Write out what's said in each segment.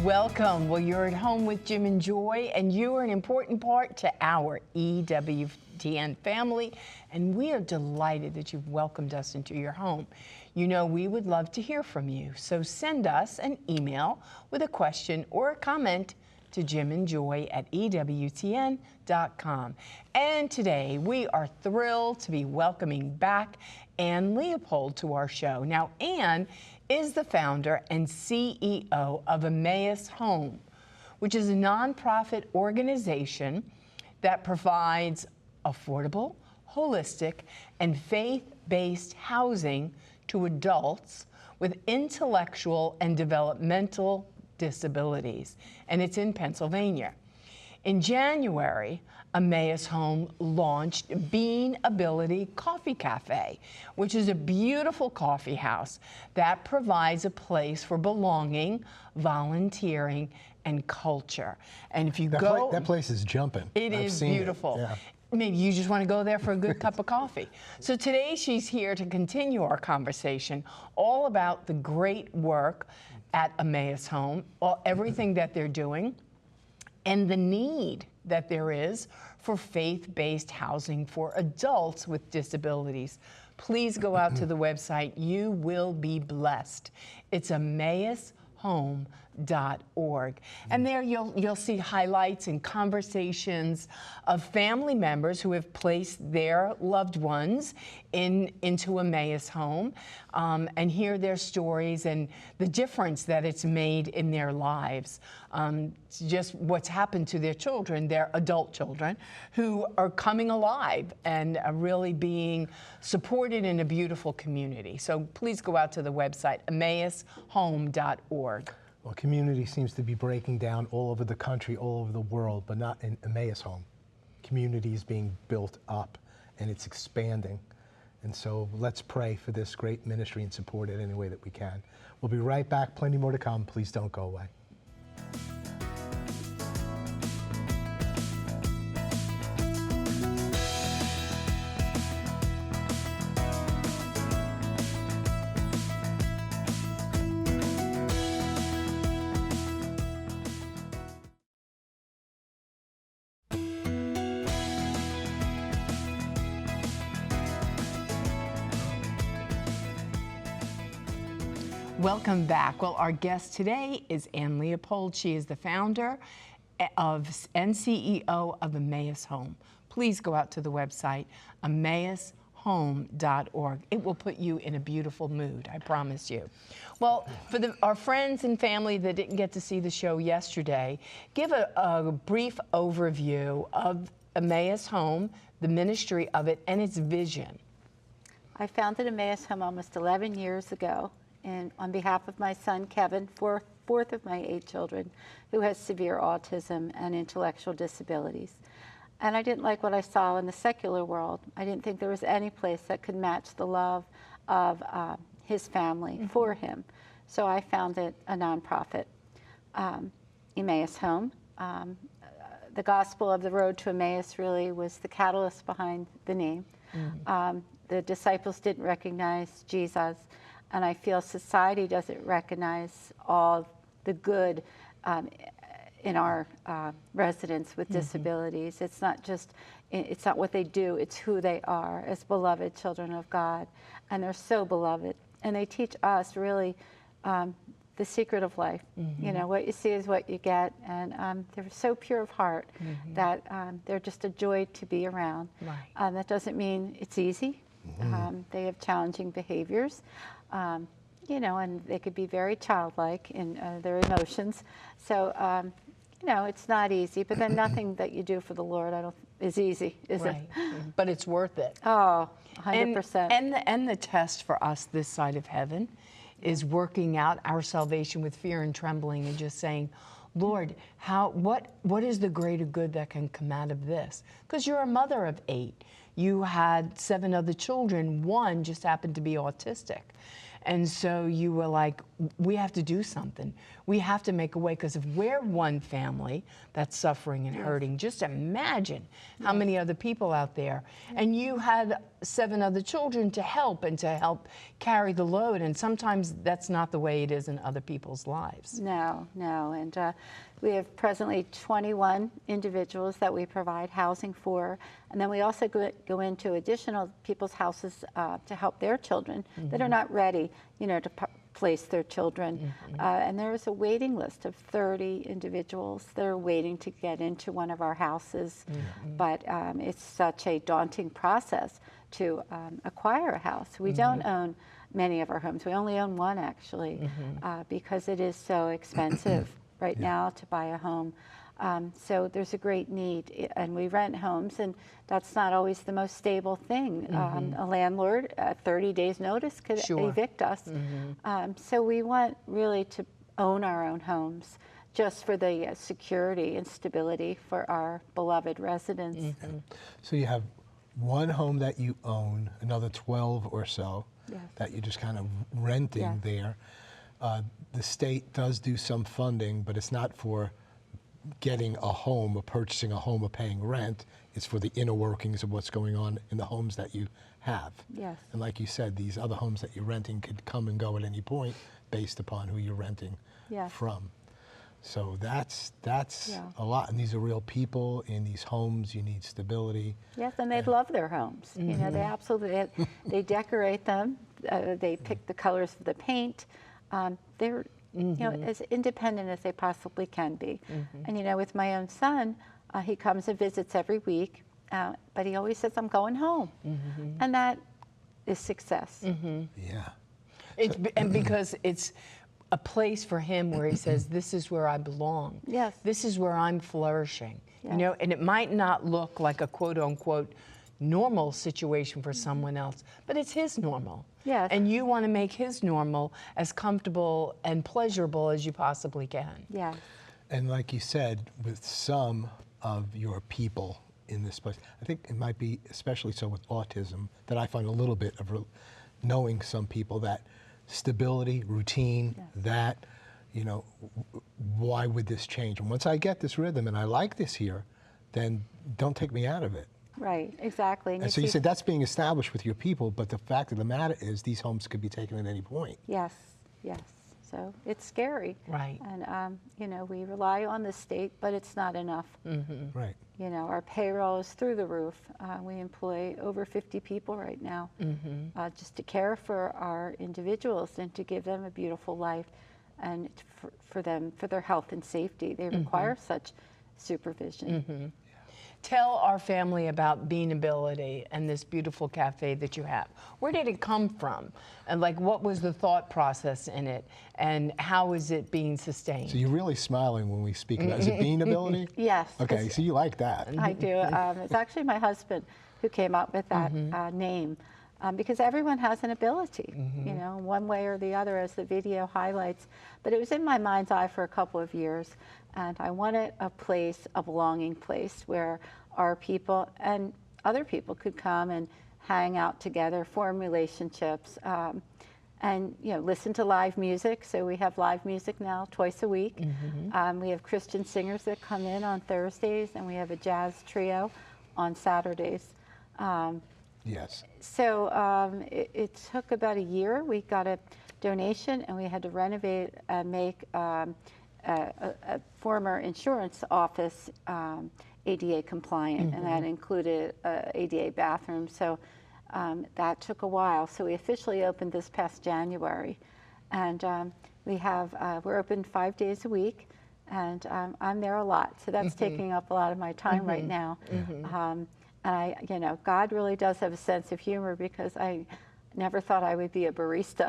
Welcome. Well, you're at home with Jim and Joy, and you are an important part to our EWTN family, and we are delighted that you've welcomed us into your home. You know, we would love to hear from you, so send us an email with a question or a comment to jimandjoy@ewtn.com. And today, we are thrilled to be welcoming back Ann Leopold to our show. Now, Ann is the founder and CEO of Emmaus Home, which is a nonprofit organization that provides affordable, holistic, and faith-based housing to adults with intellectual and developmental disabilities, and it's in Pennsylvania. In January, Emmaus Home launched Beanability Coffee Cafe, which is a beautiful coffee house that provides a place for belonging, volunteering, and culture. And if you that place is jumping. It is beautiful. Yeah. Maybe you just want to go there for a good cup of coffee. So today she's here to continue our conversation all about the great work at Emmaus Home, everything that they're doing, and the need that there is for faith-based housing for adults with disabilities. Please go out to the website. You will be blessed. It's EmmausHome.org. And there you'll see highlights and conversations of family members who have placed their loved ones into Emmaus Home, and hear their stories and the difference that it's made in their lives. Just what's happened to their children, their adult children, who are coming alive and are really being supported in a beautiful community. So please go out to the website, EmmausHome.org. Well, community seems to be breaking down all over the country, all over the world, but not in Emmaus Home. Community is being built up, and it's expanding. And so let's pray for this great ministry and support it any way that we can. We'll be right back. Plenty more to come. Please don't go away. Welcome back. Well, our guest today is Ann Leopold. She is the founder and CEO of Emmaus Home. Please go out to the website, EmmausHome.org. It will put you in a beautiful mood, I promise you. Well, for our friends and family that didn't get to see the show yesterday, give a brief overview of Emmaus Home, the ministry of it, and its vision. I founded Emmaus Home almost 11 years ago, and on behalf of my son, Kevin, fourth of my 8 children, who has severe autism and intellectual disabilities. And I didn't like what I saw in the secular world. I didn't think there was any place that could match the love of his family for him. So I founded a nonprofit, Emmaus Home. The gospel of the road to Emmaus really was the catalyst behind the name. The disciples didn't recognize Jesus, and I feel society doesn't recognize all the good in our residents with disabilities. It's not what they do, it's who they are as beloved children of God. And they're so beloved. And they teach us really the secret of life. You know, what you see is what you get. And they're so pure of heart that they're just a joy to be around. Right. That doesn't mean it's easy. They have challenging behaviors. You know, and they could be very childlike in their emotions. So, you know, it's not easy, but then nothing that you do for the Lord is easy, is it? But it's worth it. Oh, 100%. And the test for us this side of heaven is working out our salvation with fear and trembling and just saying, Lord, what is the greater good that can come out of this? Because you're a mother of 8. You had 7 other children. 1 just happened to be autistic. And so you were like, we have to do something. We have to make a way, because if we're one family that's suffering and hurting, just imagine how many other people out there. And you had 7 other children to help and to help carry the load. And sometimes that's not the way it is in other people's lives. No, no. And we have presently 21 individuals that we provide housing for. And then we also go into additional people's houses to help their children that are not ready, you know, to place their children. And there is a waiting list of 30 individuals that are waiting to get into one of our houses. But it's such a daunting process to acquire a house. We don't own many of our homes. We only own one, actually, because it is so expensive right now to buy a home. So there's a great need, and we rent homes, and that's not always the most stable thing. A landlord at 30 days notice could evict us. So we want really to own our own homes, just for the security and stability for our beloved residents. So you have one home that you own, another 12 or so that you're just kind of renting there. The state does do some funding, but it's not for getting a home or purchasing a home or paying rent. It's for the inner workings of what's going on in the homes that you have. Yes. And like you said, these other homes that you're renting could come and go at any point based upon who you're renting from. So that's a lot, and these are real people in these homes. You need stability. Yes, and they love their homes. You know, they absolutely, they decorate them. They pick the colors of the paint. They're you know, as independent as they possibly can be. And you know, with my own son, he comes and visits every week, but he always says, "I'm going home," and that is success. Yeah. And because it's a place for him where he says, this is where I belong. Yes. This is where I'm flourishing. Yes. You know, and it might not look like a quote unquote normal situation for someone else, but it's his normal. Yes. And you want to make his normal as comfortable and pleasurable as you possibly can. Yeah. And like you said, with some of your people in this place, I think it might be especially so with autism, that I find a little bit of knowing some people that stability, routine, that, you know, why would this change? And once I get this rhythm and I like this here, then don't take me out of it. Right, exactly. And so you said that's being established with your people, but the fact of the matter is these homes could be taken at any point. Yes, yes. So it's scary. Right. And, you know, we rely on the state, but it's not enough. Right. You know, our payroll is through the roof. We employ over 50 people right now just to care for our individuals and to give them a beautiful life, and for them, for their health and safety. They require such supervision. Tell our family about Beanability and this beautiful cafe that you have. Where did it come from? And like, what was the thought process in it? And how is it being sustained? So you're really smiling when we speak about it. Is it Beanability? Yes. Okay, so you like that. I do. It's actually my husband who came up with that name, because everyone has an ability, you know, one way or the other, as the video highlights. But it was in my mind's eye for a couple of years, and I wanted a place, a belonging place, where our people and other people could come and hang out together, form relationships, and, you know, listen to live music. So we have live music now twice a week. We have Christian singers that come in on Thursdays, and we have a jazz trio on Saturdays. Yes. So it took about a year. We got a donation, and we had to renovate and make a former insurance office ADA compliant, and that included ADA bathroom. So that took a while. So we officially opened this past January, and we're open 5 days a week, and I'm there a lot. So that's taking up a lot of my time right now. And you know, God really does have a sense of humor, because I never thought I would be a barista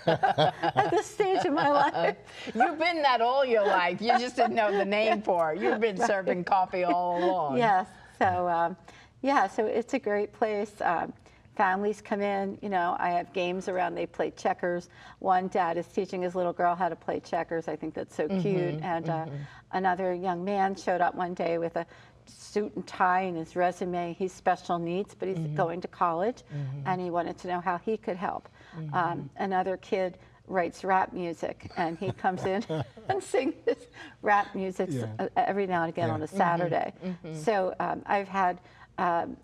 at this stage of my life. You've been that all your life. You just didn't know the name for it. You've been serving coffee all along. Yes. So, so it's a great place. Families come in, you know, I have games around, they play checkers. One dad is teaching his little girl how to play checkers. I think that's so cute. And another young man showed up one day with a suit and tie in his resume. He's special needs, but he's going to college, and he wanted to know how he could help. Another kid writes rap music, and he comes in and sings this rap music every now and again on a Saturday. So I've had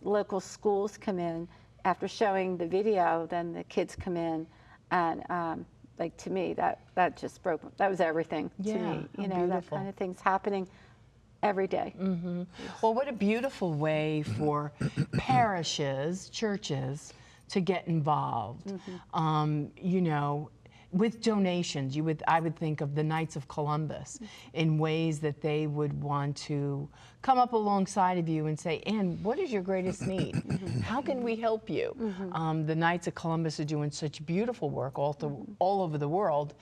local schools come in after showing the video. Then the kids come in, and like, to me, that just broke. That was everything to me. You know, that kind of thing's happening every day. Well, what a beautiful way for parishes, churches, to get involved. You know, with donations, I would think of the Knights of Columbus in ways that they would want to come up alongside of you and say, Ann, what is your greatest need? How can we help you? The Knights of Columbus are doing such beautiful work all over the world.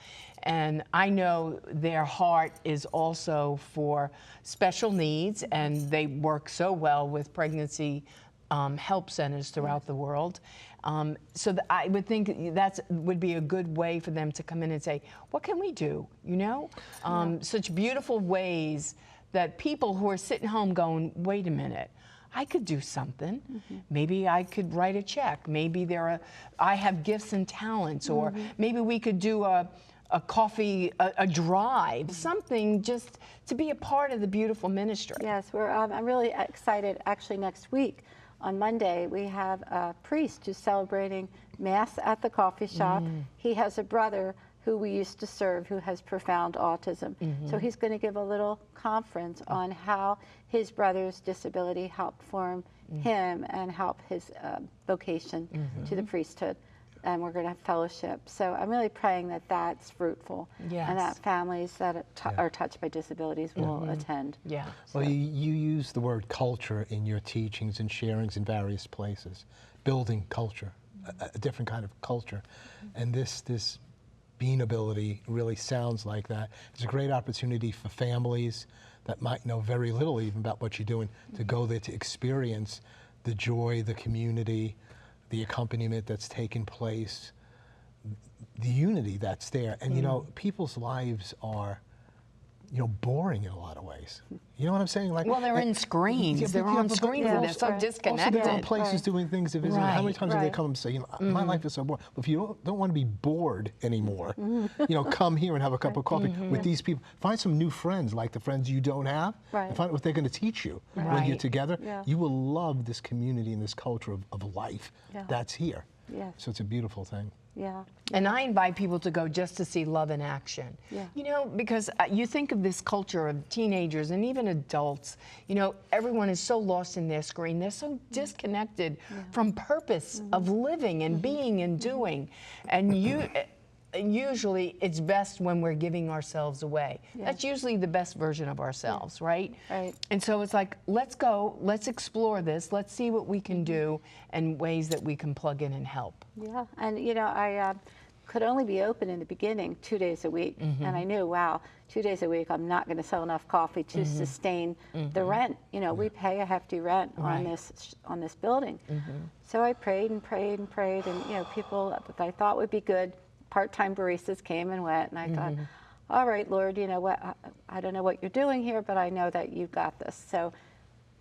And I know their heart is also for special needs, and they work so well with pregnancy help centers throughout the world. So I would think that would be a good way for them to come in and say, what can we do? You know, such beautiful ways that people who are sitting home going, wait a minute, I could do something. Maybe I could write a check. Maybe I have gifts and talents, or maybe we could do a coffee, a drive, something just to be a part of the beautiful ministry. Yes, I'm really excited. Actually, next week, on Monday, we have a priest who's celebrating Mass at the coffee shop. He has a brother who we used to serve who has profound autism. So he's going to give a little conference on how his brother's disability helped form him and help his vocation to the priesthood. And we're going to have fellowship. So I'm really praying that that's fruitful, and that families that are touched by disabilities will attend. Yeah. Well, you use the word culture in your teachings and sharings in various places, building culture, a different kind of culture. And this Beanability really sounds like that. It's a great opportunity for families that might know very little even about what you're doing to go there to experience the joy, the community, the accompaniment that's taken place, the unity that's there. And you know, people's lives are, you know, boring in a lot of ways. You know what I'm saying? Like, well, they're in screens. They're on screens, and they're so disconnected. Also, they're in places doing things. How many times have they come and say, you know, my life is so boring. But if you don't want to be bored anymore, you know, come here and have a cup of coffee with these people. Find some new friends, like the friends you don't have, and find out what they're going to teach you when you're together. You will love this community and this culture of life that's here. So it's a beautiful thing. And I invite people to go just to see love in action. You know, because you think of this culture of teenagers and even adults, you know, everyone is so lost in their screen. They're so disconnected from purpose of living and being and doing. And usually it's best when we're giving ourselves away. That's usually the best version of ourselves, right? And so it's like, let's go, let's explore this, let's see what we can do and ways that we can plug in and help. And you know, I could only be open in the beginning 2 days a week, and I knew, wow, 2 days a week I'm not going to sell enough coffee to sustain the rent. You know, we pay a hefty rent on this building. So I prayed and prayed and prayed, and you know, people that I thought would be good part-time baristas came and went, and I thought, all right, Lord, you know what, I don't know what you're doing here, but I know that you've got this. So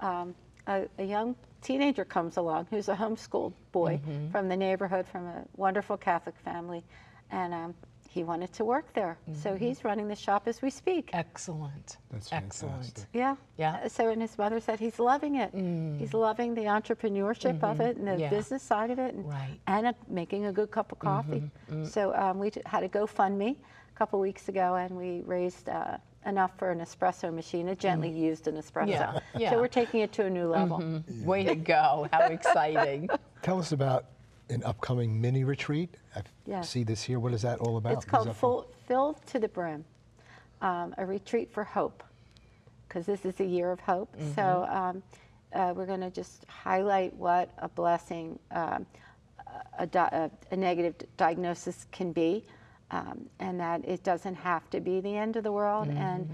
a young teenager comes along who's a homeschooled boy from the neighborhood, from a wonderful Catholic family, and he wanted to work there. So he's running the shop as we speak. Excellent. That's excellent. Yeah. So, and his mother said he's loving it. He's loving the entrepreneurship of it and the business side of it, and making a good cup of coffee. So we had a GoFundMe a couple weeks ago, and we raised enough for an espresso machine, a gently used an espresso. So we're taking it to a new level. Way to go. How exciting. Tell us about an upcoming mini retreat. I see this here. What is that all about? It's called Filled to the Brim, a retreat for hope, because this is a year of hope. So we're going to just highlight what a blessing a negative diagnosis can be, and that it doesn't have to be the end of the world. And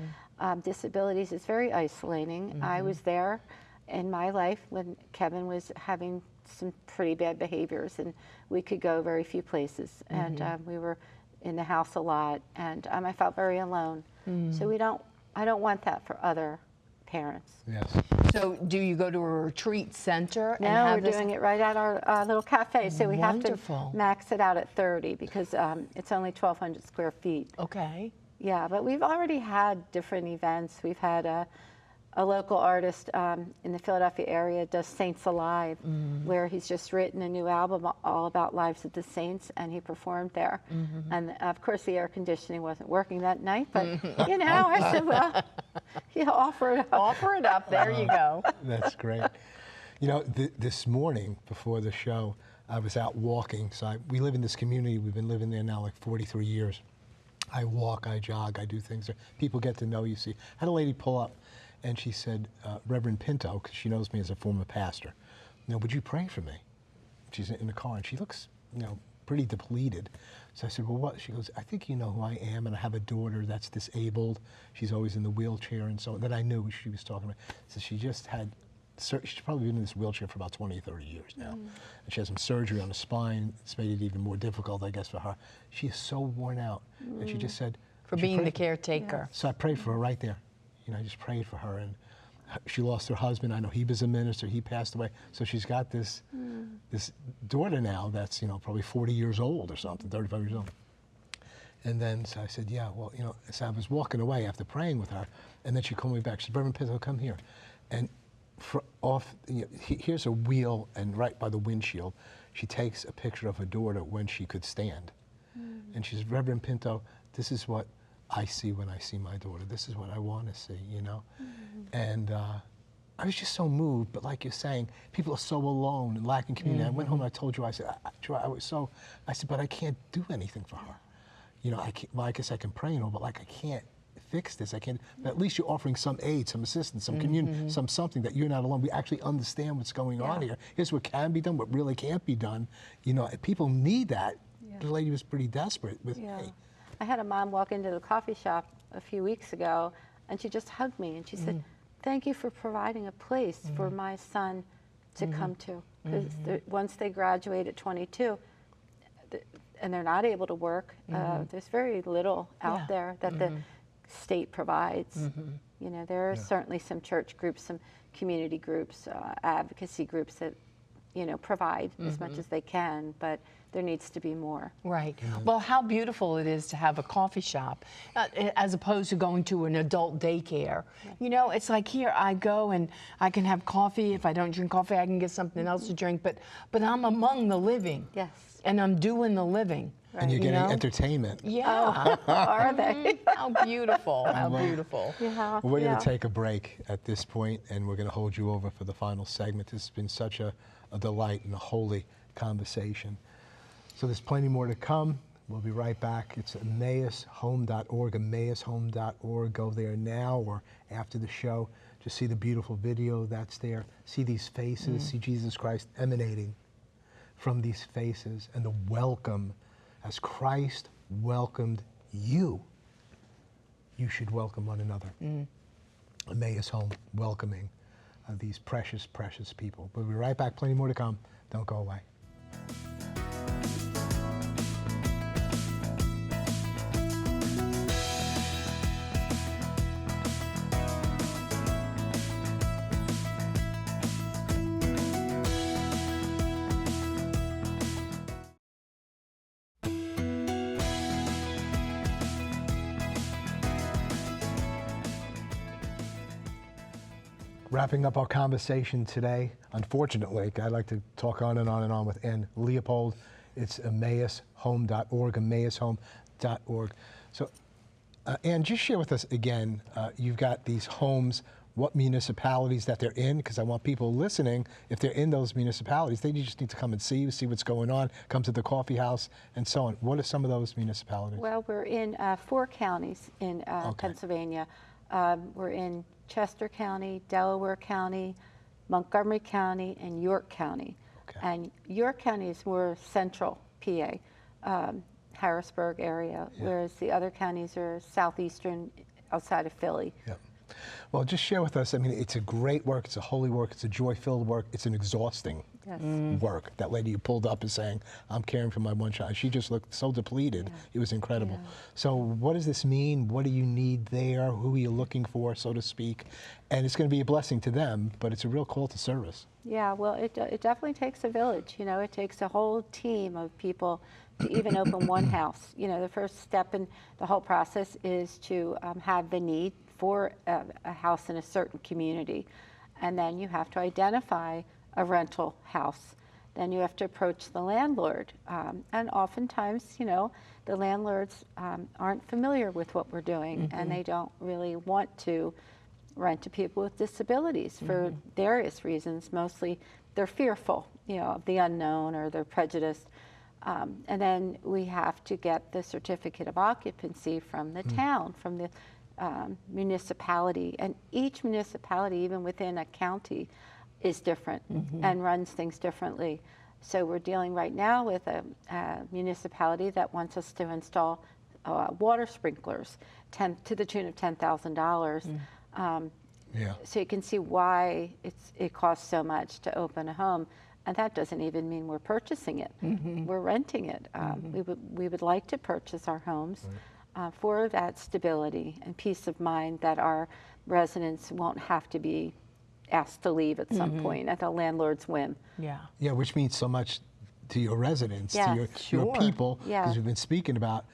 disabilities is very isolating. I was there in my life when Kevin was having some pretty bad behaviors, and we could go very few places, and we were in the house a lot, and I felt very alone. So I don't want that for other parents. Yes. So do you go to a retreat center and No, have we're this? doing it right at our little cafe. So we Wonderful. have to max it out at 30 because it's only 1,200 square feet. Okay. Yeah, but we've already had different events. We've had a local artist in the Philadelphia area does Saints Alive, where he's just written a new album all about lives of the saints, and he performed there. And of course, the air conditioning wasn't working that night, but you know, I said, well, yeah, offer it up. Offer it up. There you go. That's great. You know, this morning before the show, I was out walking. So we live in this community. We've been living there now like 43 years. I walk, I jog, I do things. People get to know you. See, I had a lady pull up, and she said, Reverend Pinto, because she knows me as a former pastor, you know, would you pray for me? She's in the car, and she looks, you know, pretty depleted. So I said, well, what? She goes, I think you know who I am, and I have a daughter that's disabled. She's always in the wheelchair, and so then I knew who she was talking about. So she just had, she's probably been in this wheelchair for about 20, 30 years now. And she had some surgery on the spine. It's made it even more difficult, I guess, for her. She is so worn out. And she just said, For "Would you being pray the for me?" caretaker. So I prayed for her right there. You know, I just prayed for her, and she lost her husband. I know he was a minister. He passed away. So she's got this this daughter now that's, you know, probably 40 years old or something, 35 years old. And then so I said, yeah, well, you know, so I was walking away after praying with her, and then she called me back. She said, Reverend Pinto, come here. And here's a wheel, and right by the windshield, she takes a picture of her daughter when she could stand. And she says, Reverend Pinto, this is what I see when I see my daughter. This is what I want to see, you know? And I was just so moved, but like you're saying, people are so alone and lacking community. I went home and I told you, I said, I said, but I can't do anything for her. You know, well, I guess I can pray and all, but like I can't fix this. I can't, but at least you're offering some aid, some assistance, some community, something that you're not alone. We actually understand what's going on here. Here's what can be done, what really can't be done. You know, people need that. The lady was pretty desperate with me. I had a mom walk into the coffee shop a few weeks ago, and she just hugged me, and she said, thank you for providing a place for my son to come to. Because once they graduate at 22, and they're not able to work, there's very little out there that the state provides. You know, there are certainly some church groups, some community groups, advocacy groups that, you know, provide as much as they can, but there needs to be more. Right. Well, how beautiful it is to have a coffee shop as opposed to going to an adult daycare. You know, it's like here I go and I can have coffee. If I don't drink coffee, I can get something else to drink. But I'm among the living. Yes. And I'm doing the living. Right. And you're getting You know? entertainment. Yeah. Are they? How beautiful. How beautiful. Yeah. We're going to take a break at this point, and we're going to hold you over for the final segment. This has been such a delight and a holy conversation. So there's plenty more to come. We'll be right back. It's EmmausHome.org, EmmausHome.org. Go there now or after the show. Just see the beautiful video that's there. See these faces. See Jesus Christ emanating from these faces, and the welcome. As Christ welcomed you, you should welcome one another. Emmaus Home welcoming these precious, precious people. We'll be right back. Plenty more to come. Don't go away. Wrapping up our conversation today, unfortunately, I like to talk on and on and on with Ann Leopold. It's EmmausHome.org, EmmausHome.org. So, Ann, just share with us again, you've got these homes, what municipalities that they're in, because I want people listening, if they're in those municipalities, they just need to come and see what's going on, come to the coffee house, and so on. What are some of those municipalities? Well, we're in 4 counties in Pennsylvania. We're in Chester County, Delaware County, Montgomery County, and York County. And York County is more central PA, Harrisburg area, whereas the other counties are southeastern outside of Philly. Well, just share with us. I mean, it's a great work. It's a holy work. It's a joy-filled work. It's an exhausting work. That lady you pulled up is saying, I'm caring for my one child. She just looked so depleted. It was incredible. So what does this mean? What do you need there? Who are you looking for, so to speak? And it's going to be a blessing to them, but it's a real call to service. Yeah, well, it definitely takes a village. You know, it takes a whole team of people to even open one house. You know, the first step in the whole process is to have the need for a house in a certain community. And then you have to identify a rental house. Then you have to approach the landlord. And oftentimes, you know, the landlords aren't familiar with what we're doing, and they don't really want to rent to people with disabilities for various reasons. Mostly they're fearful, you know, of the unknown, or they're prejudiced. And then we have to get the certificate of occupancy from the town, from the municipality. And each municipality, even within a county, is different and runs things differently. So we're dealing right now with a municipality that wants us to install water sprinklers to the tune of $10,000. So you can see why it costs so much to open a home. And that doesn't even mean we're purchasing it. We're renting it. We would like to purchase our homes for that stability and peace of mind that our residents won't have to be asked to leave at some point at the landlord's whim. Yeah, which means so much to your residents, to your people, because we've been speaking about